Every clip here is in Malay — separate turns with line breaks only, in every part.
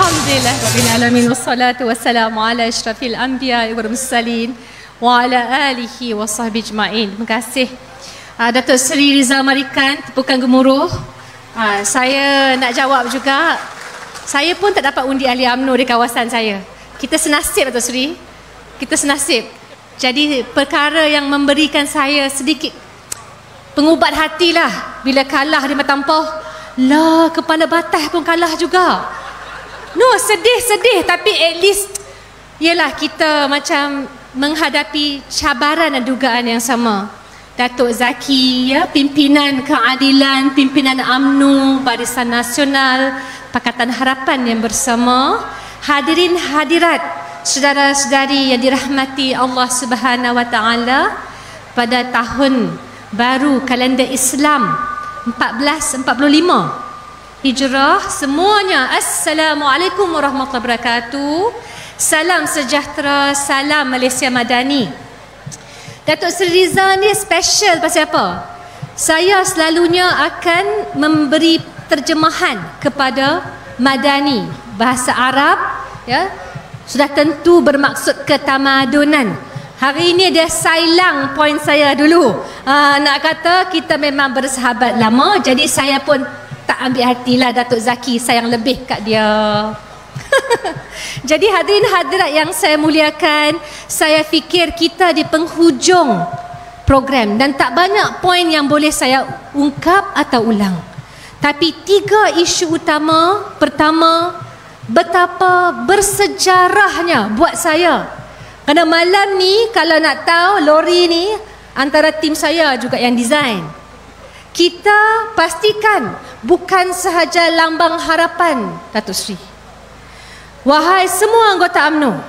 Alhamdulillah Rabbil Alamin. Wassalatu wassalamu ala asyrafil anbiya wal mursalin wa ala alihi wa sahbihi ajma'in. Terima kasih Datuk Seri Rizal Marikan, tepukan gemuruh. Saya nak jawab juga. Saya pun tak dapat undi ahli UMNO di kawasan saya. Kita senasib Datuk Seri. Kita senasib. Jadi perkara yang memberikan saya sedikit pengubat hatilah bila kalah di Matampau. Lah, kepala batas pun kalah juga. No, sedih-sedih, tapi at least yalah kita macam menghadapi cabaran dan dugaan yang sama. Datuk Zaki, ya, pimpinan keadilan, pimpinan UMNO, Barisan Nasional, Pakatan Harapan yang bersama, hadirin hadirat, saudara-saudari yang dirahmati Allah Subhanahu Wa Taala, pada tahun baru kalender Islam 1445 Hijrah, semuanya Assalamualaikum warahmatullahi wabarakatuh. Salam sejahtera, salam Malaysia Madani. Datuk Seri Rizal ni special pasal apa? Saya selalunya akan memberi terjemahan kepada Madani, bahasa Arab, ya. Sudah tentu bermaksud ketamadunan. Hari ini dia sailang poin saya dulu. Nak kata kita memang bersahabat lama, jadi saya pun tak ambil hatilah Datuk Zaki, sayang lebih kat dia. Jadi hadirin hadirat yang saya muliakan, saya fikir kita di penghujung program dan tak banyak poin yang boleh saya ungkap atau ulang. Tapi 3 isu utama. Pertama, betapa bersejarahnya buat saya. Kerana malam ni, kalau nak tahu, lori ni antara tim saya juga yang design. Kita pastikan bukan sahaja lambang harapan, Datuk Seri. Wahai semua anggota UMNO,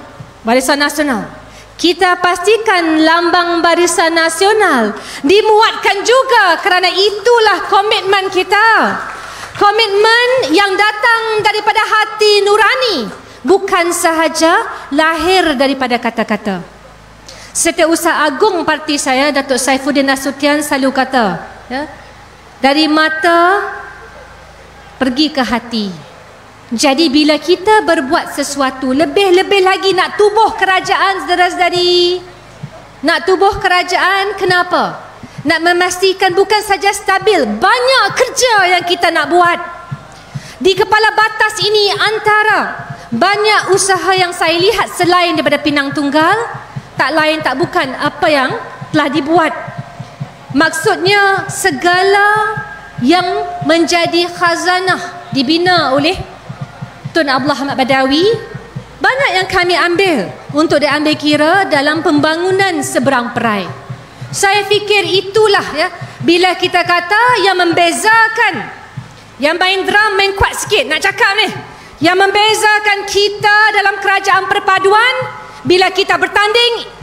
Barisan Nasional, kita pastikan lambang Barisan Nasional dimuatkan juga, kerana itulah komitmen kita. Komitmen yang datang daripada hati nurani, bukan sahaja lahir daripada kata-kata. Setiausaha Agung parti saya, Datuk Saifuddin Nasution, selalu kata, ya, dari mata pergi ke hati. Jadi bila kita berbuat sesuatu, lebih-lebih lagi nak tubuh kerajaan, saudara-saudari, nak tubuh kerajaan, kenapa? Nak memastikan bukan saja stabil, banyak kerja yang kita nak buat. Di kepala batas ini antara banyak usaha yang saya lihat selain daripada Pinang Tunggal, tak lain tak bukan apa yang telah dibuat. Maksudnya segala yang menjadi khazanah dibina oleh Tun Abdullah Ahmad Badawi, banyak yang kami ambil untuk diambil kira dalam pembangunan seberang perai. Saya fikir itulah, ya, bila kita kata yang membezakan, yang main drum main kuat sikit nak cakap ni, yang membezakan kita dalam kerajaan perpaduan, bila kita bertanding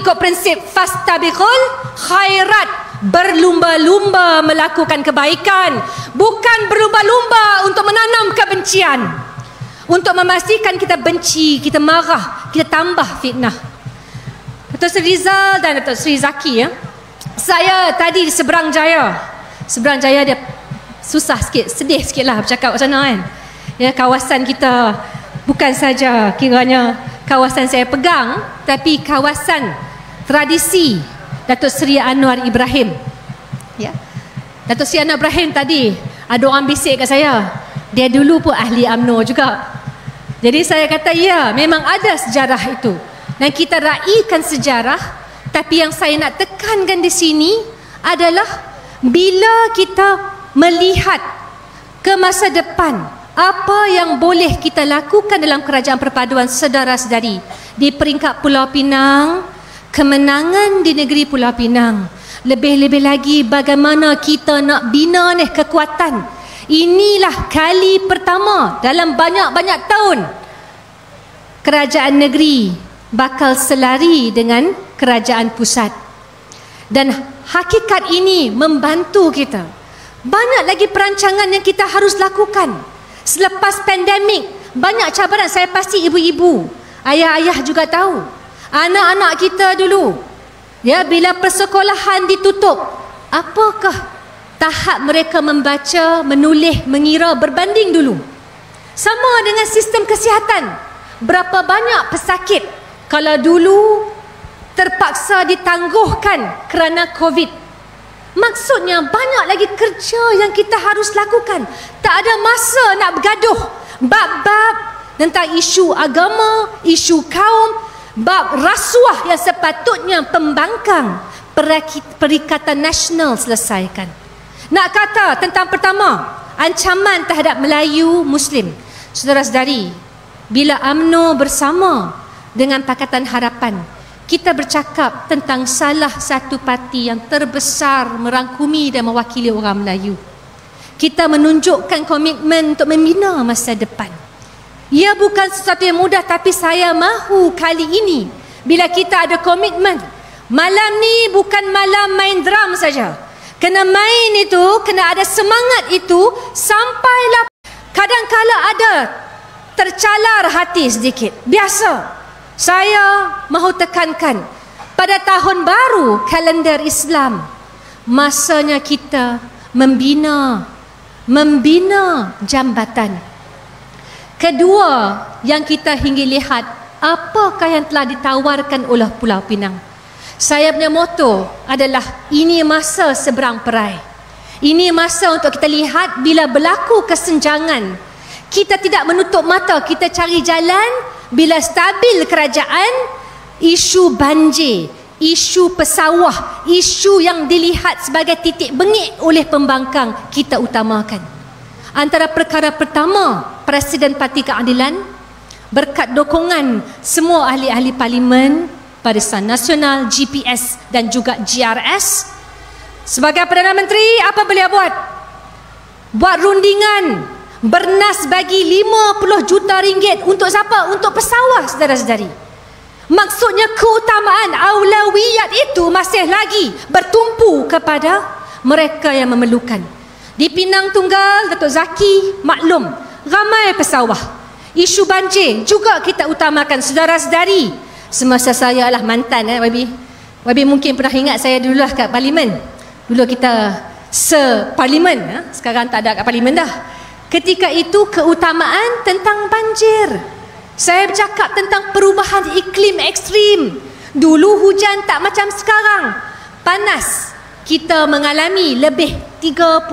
ikut prinsip fastabiqul khairat, berlumba-lumba melakukan kebaikan, bukan berlumba-lumba untuk menanam kebencian, untuk memastikan kita benci, kita marah, kita tambah fitnah. Datuk Seri Rizal dan Datuk Seri Zaki, ya. Saya tadi di Seberang Jaya. Seberang Jaya dia susah sikit, sedih sikit lah bercakap macam mana, kan. Ya, kawasan kita bukan saja kiranya kawasan saya pegang, tapi kawasan tradisi Datuk Seri Anwar Ibrahim. Ya. Datuk Seri Anwar Ibrahim tadi ada orang bisik kat saya, dia dulu pun ahli UMNO juga. Jadi saya kata ya, memang ada sejarah itu. Dan kita raikan sejarah. Tapi yang saya nak tekankan di sini adalah bila kita melihat ke masa depan, apa yang boleh kita lakukan dalam kerajaan perpaduan, saudara-saudari, di peringkat Pulau Pinang, kemenangan di negeri Pulau Pinang, lebih-lebih lagi bagaimana kita nak bina ni kekuatan. Inilah kali pertama dalam banyak-banyak tahun kerajaan negeri bakal selari dengan kerajaan pusat. Dan hakikat ini membantu kita. Banyak lagi perancangan yang kita harus lakukan. Selepas pandemik, banyak cabaran. Saya pasti ibu-ibu, ayah-ayah juga tahu. Anak-anak kita dulu, ya, bila persekolahan ditutup, apakah tahap mereka membaca, menulis, mengira berbanding dulu? Sama dengan sistem kesihatan. Berapa banyak pesakit kalau dulu terpaksa ditangguhkan kerana COVID. Maksudnya banyak lagi kerja yang kita harus lakukan. Tak ada masa nak bergaduh bab-bab tentang isu agama, isu kaum, bab rasuah yang sepatutnya pembangkang Perikatan Nasional selesaikan. Nak kata tentang pertama, ancaman terhadap Melayu Muslim. Saudara-saudari, bila UMNO bersama dengan Pakatan Harapan, kita bercakap tentang salah satu parti yang terbesar merangkumi dan mewakili orang Melayu. Kita menunjukkan komitmen untuk membina masa depan. Ia bukan sesuatu yang mudah, tapi saya mahu kali ini bila kita ada komitmen. Malam ni bukan malam main drum saja. Kena main itu, kena ada semangat itu sampailah. Kadang-kala ada tercalar hati sedikit. Biasa. Saya mahu tekankan, pada tahun baru kalender Islam, masanya kita membina jambatan. Kedua yang kita ingin lihat, apakah yang telah ditawarkan oleh Pulau Pinang. Saya punya moto adalah, ini masa seberang perai. Ini masa untuk kita lihat bila berlaku kesenjangan. Kita tidak menutup mata, kita cari jalan. Bila stabil kerajaan, isu banjir, isu pesawah, isu yang dilihat sebagai titik bengik oleh pembangkang, kita utamakan. Antara perkara pertama, Presiden Parti Keadilan berkat dukungan semua ahli-ahli parlimen, Barisan Nasional, GPS dan juga GRS, sebagai Perdana Menteri, apa beliau buat? Buat rundingan bernas bagi 50 juta ringgit. Untuk siapa? Untuk pesawah, saudara-saudari. Maksudnya keutamaan aulawiyat itu masih lagi bertumpu kepada mereka yang memerlukan. Di Pinang Tunggal, Datuk Zaki maklum, ramai pesawah. Isu banjir juga kita utamakan, saudara-saudari. Semasa saya lah mantan, Wabi mungkin pernah ingat saya dulu lah kat parlimen. Dulu kita separlimen, sekarang tak ada kat parlimen dah. Ketika itu keutamaan tentang banjir. Saya bercakap tentang perubahan iklim ekstrim. Dulu hujan tak macam sekarang. Panas. Kita mengalami lebih 32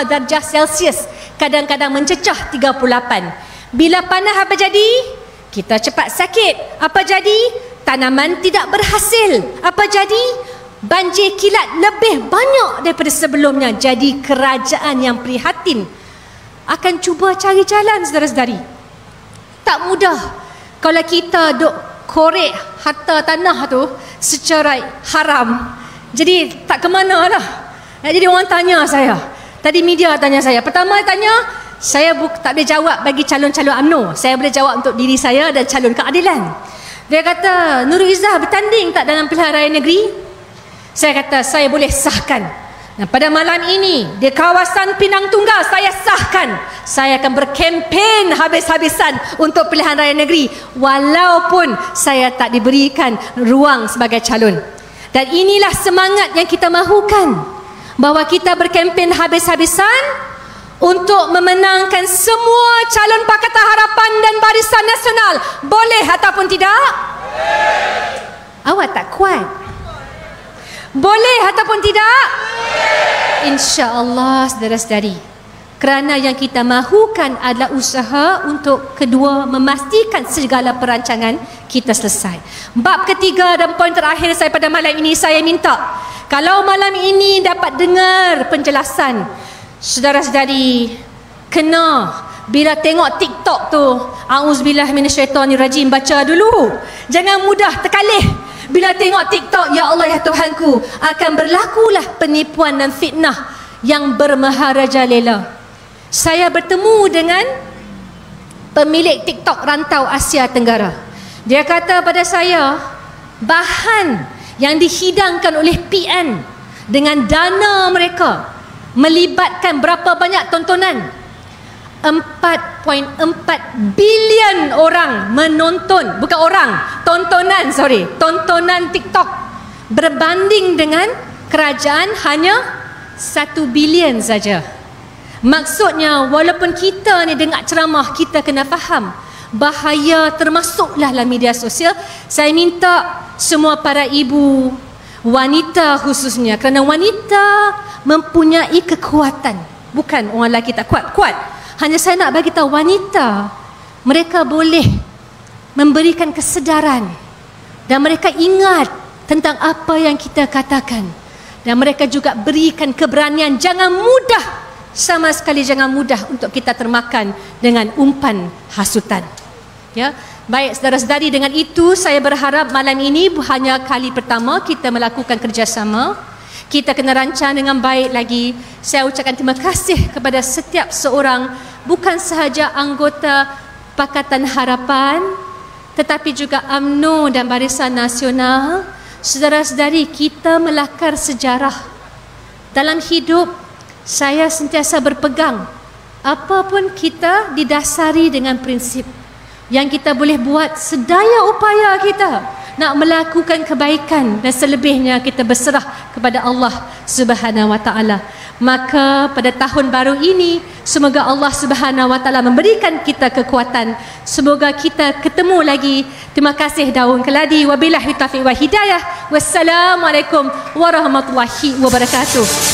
darjah Celsius. Kadang-kadang mencecah 38. Bila panas apa jadi? Kita cepat sakit. Apa jadi? Tanaman tidak berhasil. Apa jadi? Banjir kilat lebih banyak daripada sebelumnya. Jadi kerajaan yang prihatin akan cuba cari jalan, saudara-saudari. Tak mudah kalau kita duk korek harta tanah tu secara haram. Jadi tak ke mana lah. Jadi orang tanya saya, tadi media tanya saya, pertama tanya, saya tak boleh jawab bagi calon-calon UMNO. Saya boleh jawab untuk diri saya dan calon keadilan. Dia kata, Nurul Izzah bertanding tak dalam pilihan raya negeri? Saya kata, saya boleh sahkan. Nah, pada malam ini di kawasan Pinang Tunggal, saya sahkan saya akan berkempen habis-habisan untuk pilihan raya negeri, walaupun saya tak diberikan ruang sebagai calon. Dan inilah semangat yang kita mahukan, bahawa kita berkempen habis-habisan untuk memenangkan semua calon Pakatan Harapan dan Barisan Nasional. Boleh ataupun tidak? Awak tak kuat? Boleh ataupun tidak? InsyaAllah, saudara-saudari. Kerana yang kita mahukan adalah usaha untuk kedua memastikan segala perancangan kita selesai. Bab ketiga dan poin terakhir saya pada malam ini, saya minta kalau malam ini dapat dengar penjelasan, saudara-saudari, kena bila tengok TikTok tu, auzubillah minasyaitonirrajim, baca dulu. Jangan mudah terkalih. Bila tengok TikTok, ya Allah ya Tuhanku, akan berlakulah penipuan dan fitnah yang bermaharajalela. Saya bertemu dengan pemilik TikTok rantau Asia Tenggara. Dia kata pada saya, bahan yang dihidangkan oleh PN dengan dana mereka melibatkan berapa banyak tontonan? 4.4 bilion orang menonton, bukan orang, tontonan TikTok, berbanding dengan kerajaan hanya 1 bilion saja. Maksudnya walaupun kita ni dengar ceramah, kita kena faham bahaya termasuklah dalam media sosial. Saya minta semua para ibu, wanita khususnya, kerana wanita mempunyai kekuatan. Bukan orang lelaki tak kuat. Hanya saya nak bagi tahu wanita, mereka boleh memberikan kesedaran dan mereka ingat tentang apa yang kita katakan, dan mereka juga berikan keberanian. Jangan mudah, sama sekali jangan mudah untuk kita termakan dengan umpan hasutan. Ya, baik saudara-saudari, dengan itu saya berharap malam ini hanya kali pertama kita melakukan kerjasama. Kita kena rancang dengan baik lagi. Saya ucapkan terima kasih kepada setiap seorang, bukan sahaja anggota Pakatan Harapan, tetapi juga UMNO dan Barisan Nasional. Saudara-saudari, kita melakar sejarah. Dalam hidup, saya sentiasa berpegang, apapun kita didasari dengan prinsip yang kita boleh buat sedaya upaya kita nak melakukan kebaikan, dan selebihnya kita berserah kepada Allah Subhanahu Wa Taala. Maka pada tahun baru ini, semoga Allah Subhanahu Wa Taala memberikan kita kekuatan. Semoga kita ketemu lagi. Terima kasih daun keladi. Wabillahi taufiq wa hidayah. Wassalamualaikum warahmatullahi wabarakatuh.